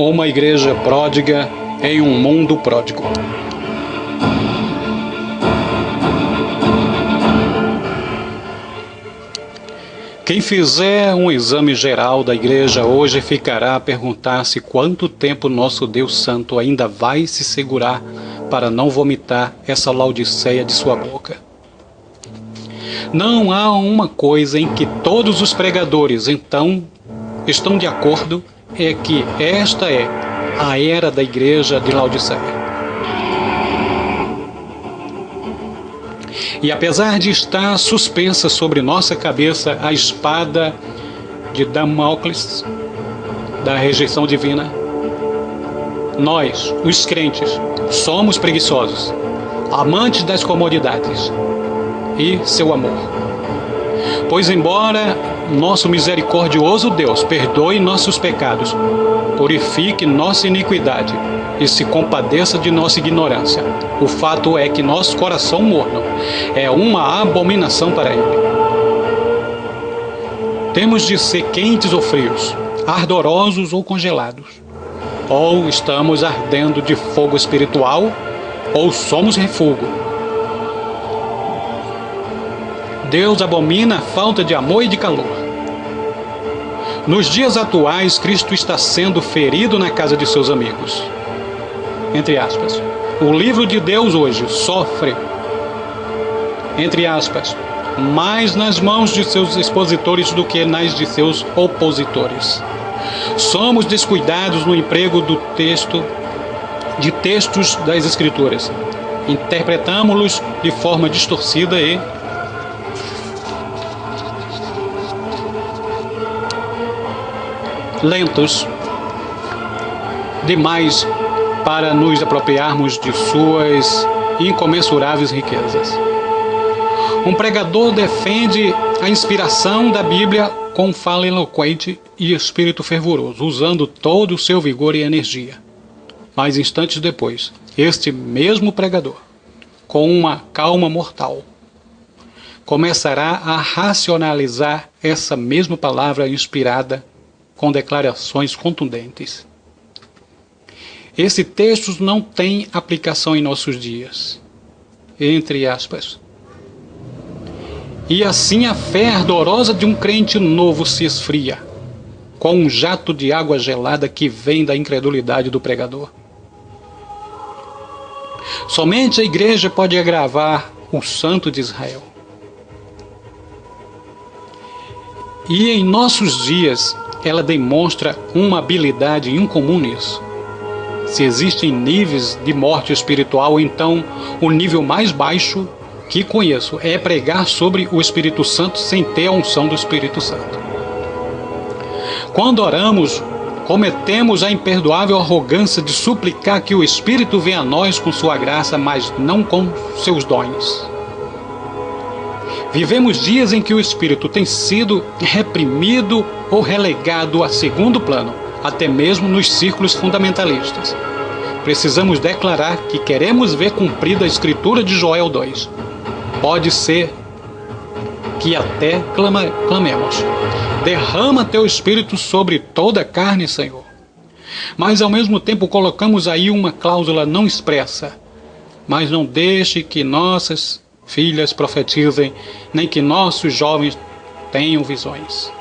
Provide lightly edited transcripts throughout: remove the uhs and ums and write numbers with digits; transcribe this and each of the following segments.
Uma igreja pródiga em um mundo pródigo. Quem fizer um exame geral da igreja hoje ficará a perguntar-se quanto tempo nosso Deus Santo ainda vai se segurar para não vomitar essa Laodiceia de sua boca. Não há uma coisa em que todos os pregadores então estão de acordo, é que esta é a era da igreja de Laodiceia. E apesar de estar suspensa sobre nossa cabeça a espada de Damócles, da rejeição divina, nós, os crentes, somos preguiçosos, amantes das comodidades e seu amor. Pois embora nosso misericordioso Deus perdoe nossos pecados, purifique nossa iniquidade e se compadeça de nossa ignorância, o fato é que nosso coração morno é uma abominação para Ele. Temos de ser quentes ou frios, ardorosos ou congelados. Ou estamos ardendo de fogo espiritual, ou somos refúgio. Deus abomina a falta de amor e de calor. Nos dias atuais, Cristo está sendo ferido na casa de seus amigos. Entre aspas. O livro de Deus hoje sofre, entre aspas, mais nas mãos de seus expositores do que nas de seus opositores. Somos descuidados no emprego de textos das Escrituras. Interpretamos-los de forma distorcida e lentos demais para nos apropriarmos de suas incomensuráveis riquezas. Um pregador defende a inspiração da Bíblia com fala eloquente e espírito fervoroso, usando todo o seu vigor e energia. Mas instantes depois, este mesmo pregador, com uma calma mortal, começará a racionalizar essa mesma palavra inspirada com declarações contundentes. Esse texto não tem aplicação em nossos dias, entre aspas. E assim a fé ardorosa de um crente novo se esfria, com um jato de água gelada que vem da incredulidade do pregador. Somente a igreja pode agravar o Santo de Israel. E em nossos dias, ela demonstra uma habilidade incomum nisso. Se existem níveis de morte espiritual, então o nível mais baixo que conheço é pregar sobre o Espírito Santo sem ter a unção do Espírito Santo. Quando oramos, cometemos a imperdoável arrogância de suplicar que o Espírito venha a nós com sua graça, mas não com seus dons. Vivemos dias em que o Espírito tem sido reprimido ou relegado a segundo plano, até mesmo nos círculos fundamentalistas. Precisamos declarar que queremos ver cumprida a Escritura de Joel 2. Pode ser que até clamemos: derrama teu Espírito sobre toda a carne, Senhor. Mas ao mesmo tempo colocamos aí uma cláusula não expressa: mas não deixe que nossas filhas profetizem, nem que nossos jovens tenham visões.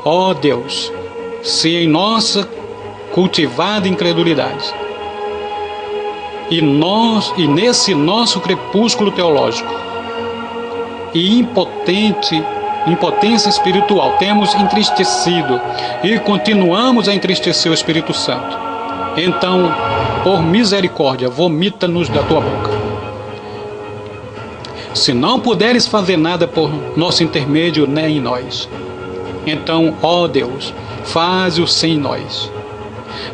Ó Deus, se em nossa cultivada incredulidade e nesse nosso crepúsculo teológico e impotência espiritual temos entristecido e continuamos a entristecer o Espírito Santo, então, por misericórdia, vomita-nos da tua boca. Se não puderes fazer nada por nosso intermédio nem em nós, então, ó Deus, faze-o sem nós.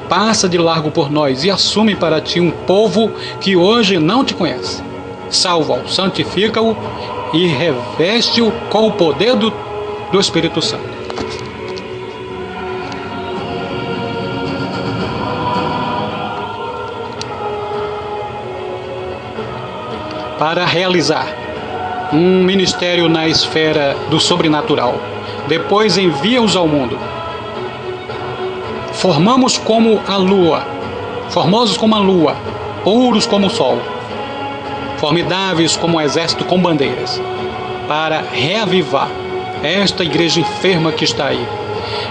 Passa de largo por nós e assume para ti um povo que hoje não te conhece. Salva-o, santifica-o e reveste-o com o poder do Espírito Santo. Para realizar um ministério na esfera do sobrenatural, depois envia-os ao mundo. formosos como a lua, puros como o sol, formidáveis como um exército com bandeiras, para reavivar esta igreja enferma que está aí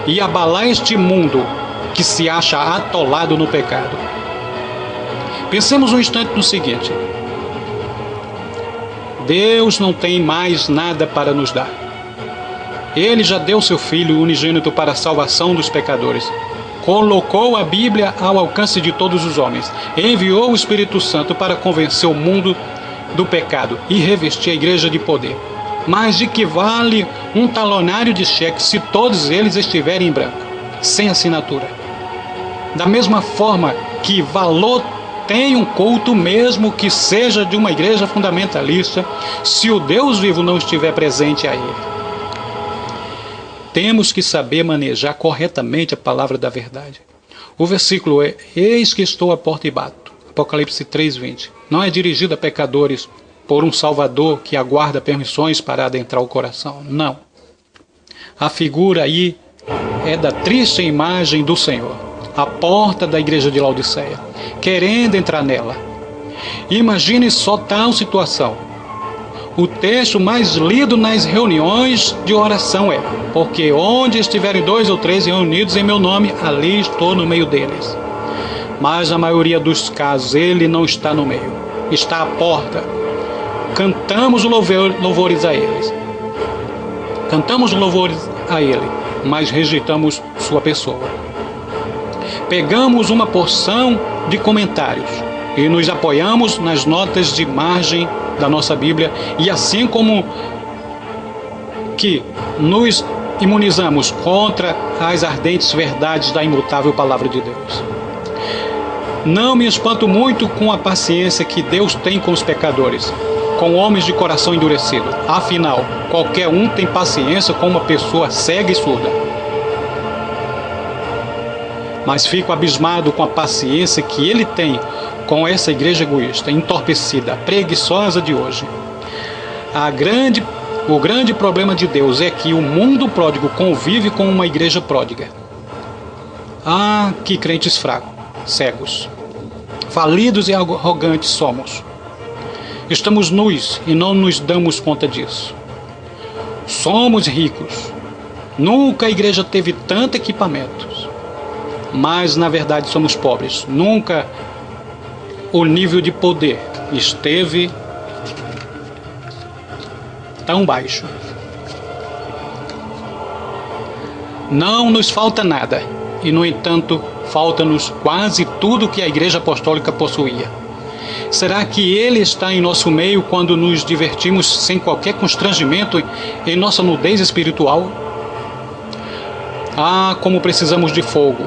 e abalar este mundo que se acha atolado no pecado. Pensemos um instante no seguinte: Deus não tem mais nada para nos dar. Ele já deu seu Filho unigênito para a salvação dos pecadores. Colocou a Bíblia ao alcance de todos os homens. Enviou o Espírito Santo para convencer o mundo do pecado e revestir a igreja de poder. Mas de que vale um talonário de cheque se todos eles estiverem em branco, sem assinatura? Da mesma forma que valor tem um culto, mesmo que seja de uma igreja fundamentalista, se o Deus vivo não estiver presente a ele. Temos que saber manejar corretamente a palavra da verdade. O versículo é: eis que estou à porta e bato. Apocalipse 3:20. Não é dirigido a pecadores por um Salvador que aguarda permissões para adentrar o coração. Não. A figura aí é da triste imagem do Senhor, a porta da igreja de Laodiceia, querendo entrar nela. Imagine só tal situação. O texto mais lido nas reuniões de oração é: porque onde estiverem 2 ou 3 reunidos em meu nome, ali estou no meio deles. Mas na maioria dos casos ele não está no meio, está à porta. Cantamos louvores a eles. Cantamos louvores a ele, mas rejeitamos sua pessoa. Pegamos uma porção de comentários e nos apoiamos nas notas de margem da nossa Bíblia, e assim como que nos imunizamos contra as ardentes verdades da imutável palavra de Deus. Não me espanto muito com a paciência que Deus tem com os pecadores, com homens de coração endurecido. Afinal, qualquer um tem paciência com uma pessoa cega e surda. Mas fico abismado com a paciência que ele tem com essa igreja egoísta, entorpecida, preguiçosa de hoje. O grande problema de Deus é que o mundo pródigo convive com uma igreja pródiga. Ah, que crentes fracos, cegos, falidos e arrogantes somos. Estamos nus e não nos damos conta disso. Somos ricos. Nunca a igreja teve tanto equipamentos. Mas na verdade somos pobres. Nunca o nível de poder esteve tão baixo. Não nos falta nada, e no entanto falta-nos quase tudo que a Igreja Apostólica possuía. Será que Ele está em nosso meio quando nos divertimos sem qualquer constrangimento em nossa nudez espiritual? Ah, como precisamos de fogo!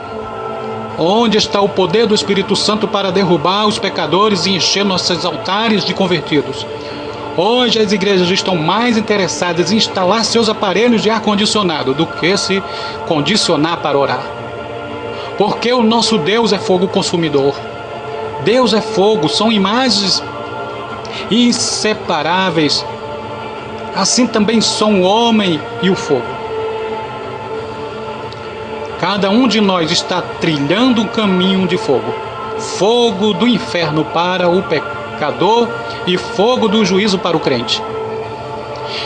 Onde está o poder do Espírito Santo para derrubar os pecadores e encher nossos altares de convertidos? Hoje as igrejas estão mais interessadas em instalar seus aparelhos de ar-condicionado do que se condicionar para orar. Porque o nosso Deus é fogo consumidor. Deus é fogo, são imagens inseparáveis. Assim também são o homem e o fogo. Cada um de nós está trilhando um caminho de fogo. Fogo do inferno para o pecador e fogo do juízo para o crente.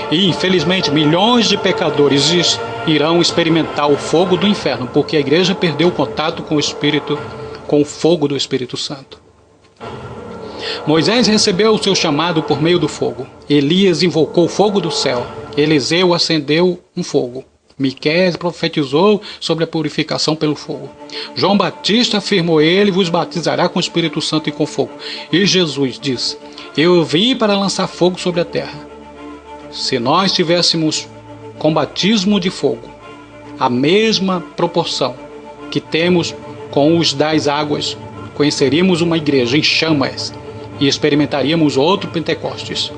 E infelizmente milhões de pecadores irão experimentar o fogo do inferno, porque a igreja perdeu o contato com o Espírito, com o fogo do Espírito Santo. Moisés recebeu o seu chamado por meio do fogo. Elias invocou o fogo do céu. Eliseu acendeu um fogo. Miqueias profetizou sobre a purificação pelo fogo. João Batista afirmou: ele vos batizará com o Espírito Santo e com fogo. E Jesus disse: eu vim para lançar fogo sobre a terra. Se nós tivéssemos com batismo de fogo a mesma proporção que temos com os das águas, conheceríamos uma igreja em chamas e experimentaríamos outro Pentecostes.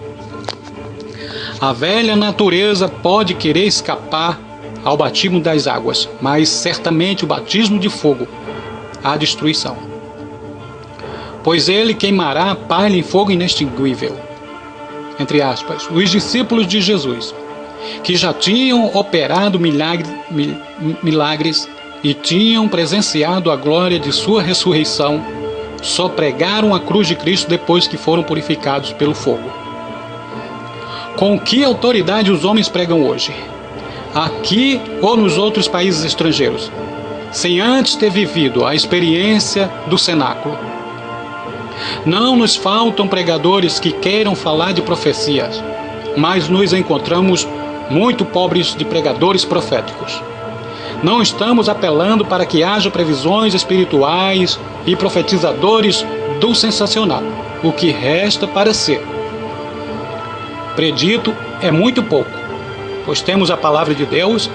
A velha natureza pode querer escapar ao batismo das águas, mas certamente o batismo de fogo à destruição. Pois ele queimará palha em fogo inextinguível. Entre aspas, os discípulos de Jesus, que já tinham operado milagres, e tinham presenciado a glória de sua ressurreição, só pregaram a cruz de Cristo depois que foram purificados pelo fogo. Com que autoridade os homens pregam hoje, aqui ou nos outros países estrangeiros, sem antes ter vivido a experiência do cenáculo? Não nos faltam pregadores que queiram falar de profecias, mas nos encontramos muito pobres de pregadores proféticos. Não estamos apelando para que haja previsões espirituais e profetizadores do sensacional. O que resta para ser predito é muito pouco, pois temos a palavra de Deus,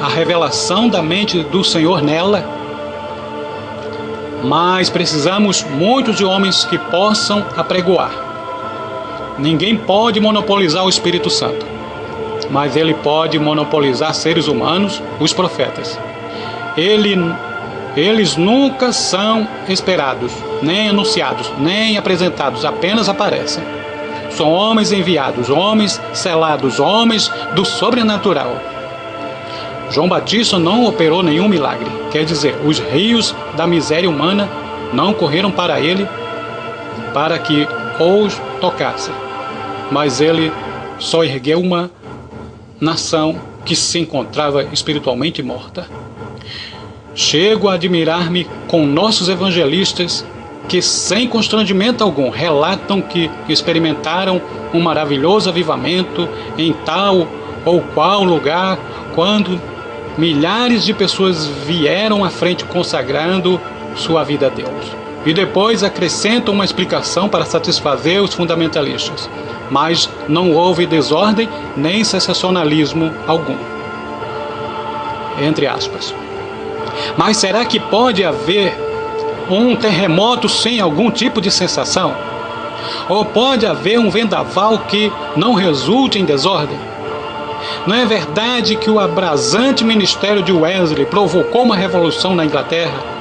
a revelação da mente do Senhor nela, mas precisamos muito de homens que possam apregoar. Ninguém pode monopolizar o Espírito Santo, mas ele pode monopolizar seres humanos, os profetas. Eles nunca são esperados, nem anunciados, nem apresentados, apenas aparecem. São homens enviados, homens selados, homens do sobrenatural. João Batista não operou nenhum milagre, quer dizer, os rios da miséria humana não correram para ele para que os tocasse, mas ele só ergueu uma nação que se encontrava espiritualmente morta. Chego a admirar-me com nossos evangelistas que, sem constrangimento algum, relatam que experimentaram um maravilhoso avivamento em tal ou qual lugar, quando milhares de pessoas vieram à frente consagrando sua vida a Deus. E depois acrescentam uma explicação para satisfazer os fundamentalistas. Mas não houve desordem nem sensacionalismo algum. Entre aspas. Mas será que pode haver um terremoto sem algum tipo de sensação? Ou pode haver um vendaval que não resulte em desordem? Não é verdade que o abrasante ministério de Wesley provocou uma revolução na Inglaterra?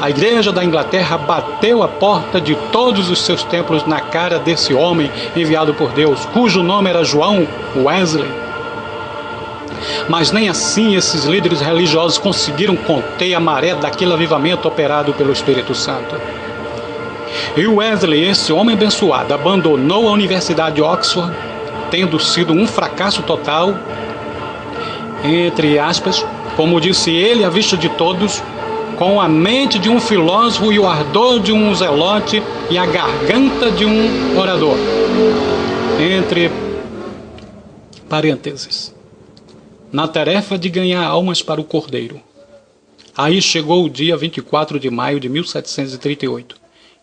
A igreja da Inglaterra bateu a porta de todos os seus templos na cara desse homem enviado por Deus, cujo nome era João Wesley. Mas nem assim esses líderes religiosos conseguiram conter a maré daquele avivamento operado pelo Espírito Santo. E Wesley, esse homem abençoado, abandonou a Universidade de Oxford, tendo sido um fracasso total, entre aspas, como disse ele à vista de todos, com a mente de um filósofo e o ardor de um zelote e a garganta de um orador. Entre parênteses. Na tarefa de ganhar almas para o Cordeiro. Aí chegou o dia 24 de maio de 1738,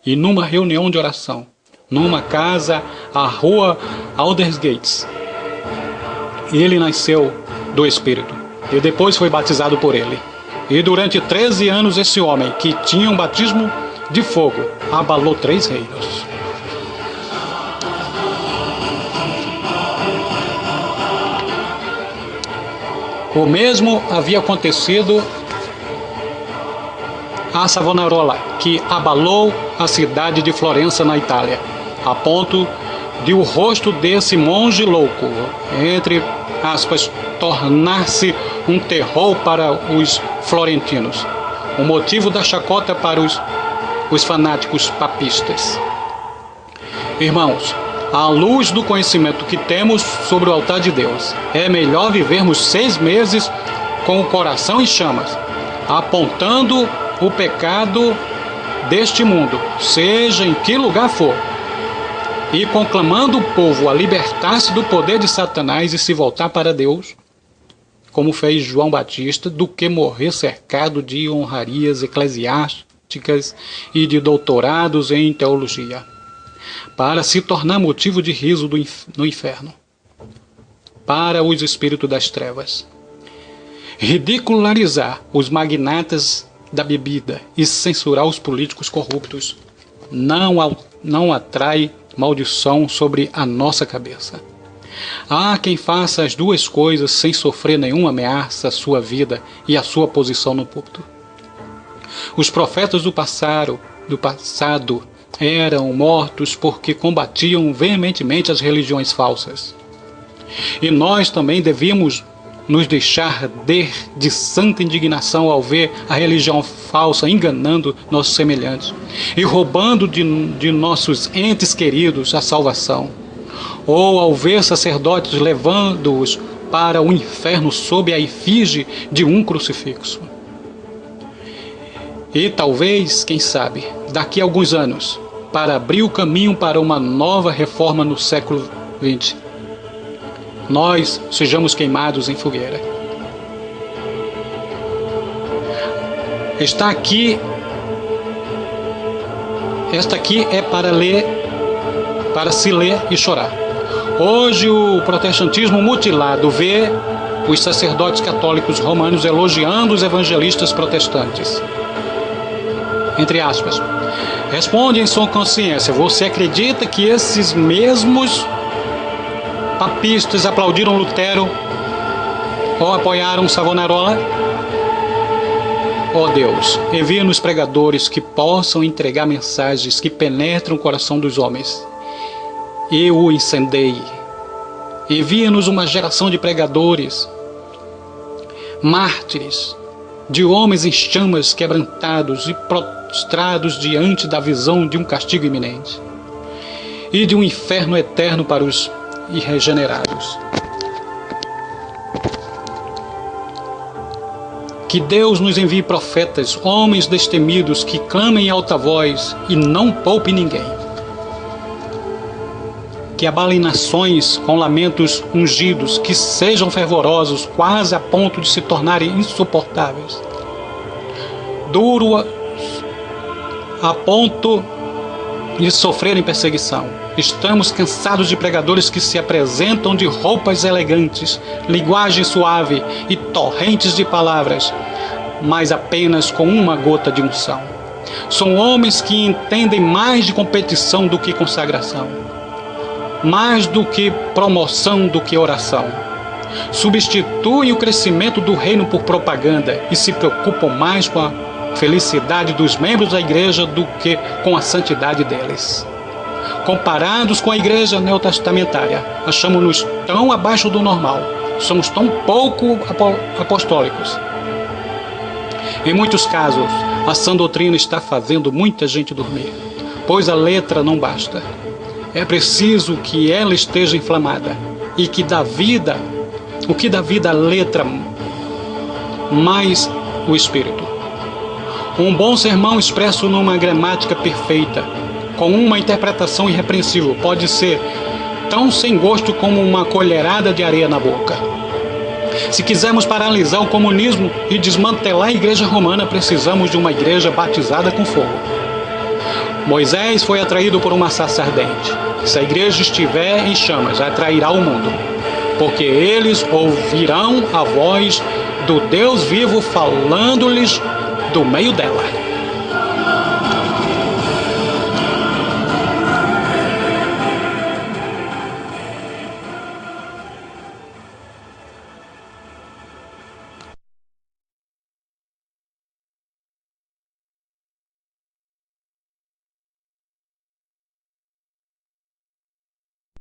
e numa reunião de oração, numa casa à rua Aldersgate, ele nasceu do Espírito, e depois foi batizado por ele. E durante 13 anos esse homem, que tinha um batismo de fogo, abalou 3 reinos. O mesmo havia acontecido a Savonarola, que abalou a cidade de Florença, na Itália, a ponto de o rosto desse monge louco, entre aspas, tornar-se um terror para os florentinos, o motivo da chacota para os fanáticos papistas. Irmãos, à luz do conhecimento que temos sobre o altar de Deus, é melhor vivermos 6 meses com o coração em chamas, apontando o pecado deste mundo, seja em que lugar for, e conclamando o povo a libertar-se do poder de Satanás e se voltar para Deus, como fez João Batista, do que morrer cercado de honrarias eclesiásticas e de doutorados em teologia, para se tornar motivo de riso no inferno, para os espíritos das trevas. Ridicularizar os magnatas da bebida e censurar os políticos corruptos não atrai maldição sobre a nossa cabeça. Há quem faça as 2 coisas sem sofrer nenhuma ameaça à sua vida e à sua posição no púlpito. Os profetas do passado eram mortos porque combatiam veementemente as religiões falsas. E nós também devíamos nos deixar arder de santa indignação ao ver a religião falsa enganando nossos semelhantes e roubando de nossos entes queridos a salvação, ou ao ver sacerdotes levando-os para o inferno sob a efígie de um crucifixo. E talvez, quem sabe, daqui a alguns anos, para abrir o caminho para uma nova reforma no século XX, nós sejamos queimados em fogueira. Esta aqui é para se ler e chorar. Hoje o protestantismo mutilado vê os sacerdotes católicos romanos elogiando os evangelistas protestantes. Entre aspas. Responde em sua consciência: você acredita que esses mesmos papistas aplaudiram Lutero ou apoiaram Savonarola? Ó Deus, envia-nos pregadores que possam entregar mensagens que penetram o coração dos homens e o incendeie. Envia-nos uma geração de pregadores, mártires, de homens em chamas, quebrantados e prostrados diante da visão de um castigo iminente e de um inferno eterno para os irregenerados. Que Deus nos envie profetas, homens destemidos, que clamem em alta voz e não poupe ninguém. Que abalem nações com lamentos ungidos, que sejam fervorosos, quase a ponto de se tornarem insuportáveis. Duros a ponto de sofrerem perseguição. Estamos cansados de pregadores que se apresentam de roupas elegantes, linguagem suave e torrentes de palavras, mas apenas com uma gota de unção. São homens que entendem mais de competição do que consagração, mais do que promoção do que oração. Substituem o crescimento do reino por propaganda e se preocupam mais com a felicidade dos membros da igreja do que com a santidade deles. Comparados com a igreja neotestamentária, achamos-nos tão abaixo do normal, somos tão pouco apostólicos. Em muitos casos, a sã doutrina está fazendo muita gente dormir, pois a letra não basta. É preciso que ela esteja inflamada e que dá vida, o que dá vida à letra, mais o espírito. Um bom sermão expresso numa gramática perfeita, com uma interpretação irrepreensível, pode ser tão sem gosto como uma colherada de areia na boca. Se quisermos paralisar o comunismo e desmantelar a igreja romana, precisamos de uma igreja batizada com fogo. Moisés foi atraído por uma sarça ardente. Se a igreja estiver em chamas, atrairá o mundo, porque eles ouvirão a voz do Deus vivo falando-lhes do meio dela.